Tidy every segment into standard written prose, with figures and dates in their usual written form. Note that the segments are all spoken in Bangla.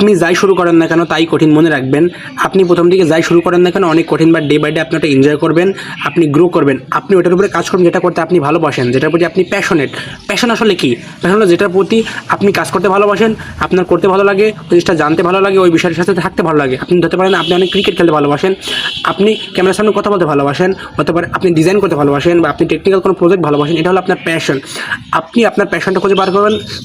আপনি যাই শুরু করেন না কেন তাই কঠিন, মনে রাখবেন। আপনি প্রথম দিকে যাই শুরু করেন না কেন অনেক কঠিন, বাট ডে বাই ডে আপনি ওটা এনজয় করবেন, আপনি গ্রো করবেন, আপনি ওটার উপরে কাজ করবেন যেটা করতে আপনি ভালোবাসেন, যেটার প্রতি আপনি প্যাশনেট। প্যাশন আসলে কি? প্যাশন হলো যেটার প্রতি আপনি কাজ করতে ভালোবাসেন, আপনার করতে ভালো লাগে, ওই জিনিসটা জানতে ভালো লাগে, ওই বিষয়ের সাথে থাকতে ভালো লাগে। আপনি ধরতে পারেন আপনি অনেক ক্রিকেট খেলতে ভালোবাসেন, আপনি ক্যামেরার সামনে কথা বলতে ভালোবাসেন, হতে পারে আপনি ডিজাইন করতে ভালোবাসেন, বা আপনি টেকনিক্যাল কোনো প্রজেক্ট ভালোবাসেন। এটা হলো আপনার প্যাশন। আপনি আপনার প্যাশনটা খুঁজে বার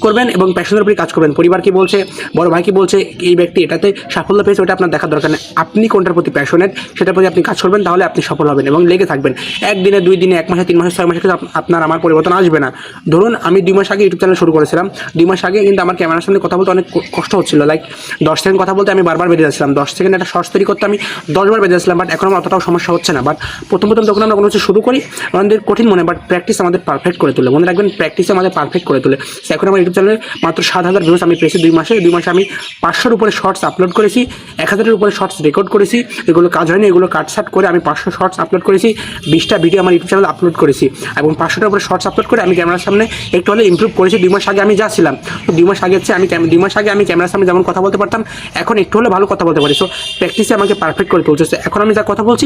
করবেন এবং প্যাশনের উপরে কাজ করবেন। পরিবার কি বলছে, বড় ভাই কি বলছে, এই ব্যক্তি এটাতে সাফল্য পেয়েছে, ওটা আপনার দেখার দরকার নেই। আপনি কোনটার প্রতি প্যাশনেট সেটার প্রতি আপনি কাজ করবেন, তাহলে আপনি সফল হবেন এবং লেগে থাকবেন। একদিনে, 2 দিনে, 1 মাসে, 3 মাসে, 6 মাসে কিন্তু আপনার আমার পরিবর্তন আসবে না। ধরুন আমি 2 মাস আগে ইউটিউব চ্যানেল শুরু করেছিলাম। 2 মাস আগে কিন্তু আমার ক্যামেরার সামনে কথা বলতে অনেক কষ্ট হচ্ছিল। লাইক 10 সেকেন্ড কথা বলতে আমি বারবার বেঁধে যাচ্ছিলাম। 10 সেকেন্ড একটা শর্টস তৈরি করতে আমি 10 বার বেঁধে যাচ্ছিলাম। বাট এখন আমার অতটাও সমস্যা হচ্ছে না। বাট প্রথম যখন আমরা কোনো কিছু শুরু করি আমাদের কঠিন মনে, বাট প্র্যাকটিস আমাদের পারফেক্ট করে তোলে। মনে রাখবেন, প্র্যাকটিস আমাদের পারফেক্ট করে তোলে। এখন আমার ইউটিউব চ্যানেলে মাত্র 7,000 ভিউজ আমি পেয়েছি 2 মাসে। 2 মাসে আমি 500-এর উপরে শর্টস আপলোড করেছি, 1,000-এর উপরে শর্টস রেকর্ড করেছি। এগুলো কাজ হয়নি, এগুলো কাটসাট করে আমি 500 শর্টস আপলোড করেছি, 20টা ভিডিও আমার ইউটিউব চ্যানেলে আপলোড করেছি এবং 500টার উপরে শর্টস আপলোড করে আমি ক্যামেরার সামনে একটু হলে ইমপ্রুভ করেছি। 2 মাস আগে আমি যা ছিলাম, তো 2 মাস আগে হচ্ছে আমি 2 মাস আগে আমি ক্যামেরার সামনে যেমন কথা বলতে পারতাম, এখন একটু হলে ভালো কথা বলতে পারি। সো প্র্যাকটিসে আমাকে পারফেক্ট করে তুলছে। এখন আমি যা কথা বলছি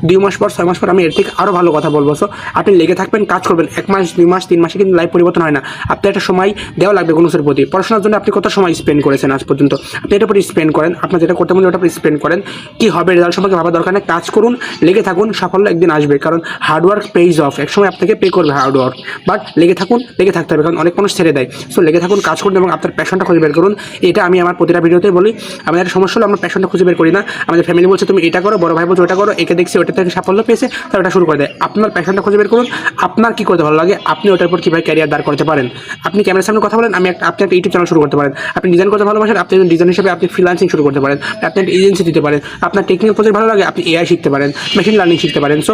2 মাস পর, 6 মাস পর আমি এর থেকে আরও ভালো কথা বলবো। সো আপনি লেগে থাকবেন, কাজ করবেন। 1 মাস, 2 মাস, 3 মাসে কিন্তু লাইফ পরিবর্তন হয় না। আপনি একটা সময় দেওয়া লাগবে কোনো কিছুর প্রতি। পড়াশোনার জন্য আপনি কত সময় স্পেন্ড করেছেন আজ পর্যন্ত? আপনি এটার প্রতি স্পেন্ড করেন, আপনার যেটা করতে মনে ওটার প্রতি স্পেন্ড করেন। কি হবে রেজাল্ট সম্পর্কে ভাবার দরকার নেই, কাজ করুন, লেগে থাকুন, সাফল্য একদিন আসবে। কারণ হার্ডওয়ার্ক পেইজ অফ, একসময় আপনাকে পে করবে হার্ডওয়ার্ক। বাট লেগে থাকুন, লেগে থাকতে হবে, কারণ অনেক মানুষ ছেড়ে দেয়। সো লেগে থাকুন, কাজ করুন এবং আপনার প্যাশনটা খুঁজে বের করুন। এটা আমি আমার প্রতিটা ভিডিওতে বলি। আমাদের একটা সমস্যা হলো আমরা প্যাশনটা খুঁজে বের করি না। আমাদের ফ্যামিলি বলছে তুমি এটা করো, বড় ভাই বলছে ওটা করো, একে দেখছি ওটা থেকে সাফল্য পেয়েছে, তাহলে ওটা শুরু করে দেয়। আপনার প্যাশনটা খুঁজে বের করুন, আপনার কী করতে ভালো লাগে, আপনি ওটার উপর কীভাবে ক্যারিয়ার দাঁড় করতে পারেন। আপনি ক্যামেরার সামনে কথা বলেন, আপনি একটা ইউটিউব চ্যানেল শুরু করতে পারেন। আপনি ডিজাইন করতে ভালোবাসেন, আপনি ডিজাইন হিসেবে আপনি ফ্রিল্যান্সিং শুরু করতে পারেন। আপনি একটা এজেন্সি দিতে পারেন। আপনার টেকনিক্যাল প্রজেক্ট ভালো লাগে, আপনি এআই শিখতে পারেন, মেশিন লার্নিং শিখতে পারেন। সো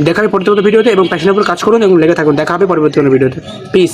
দেখা হবে পরবর্তী ভিডিওতে এবং প্যাশনের উপর কাজ করুন এবং লেগে থাকুন। দেখা হবে পরবর্তী কোনো ভিডিওতে। পিস।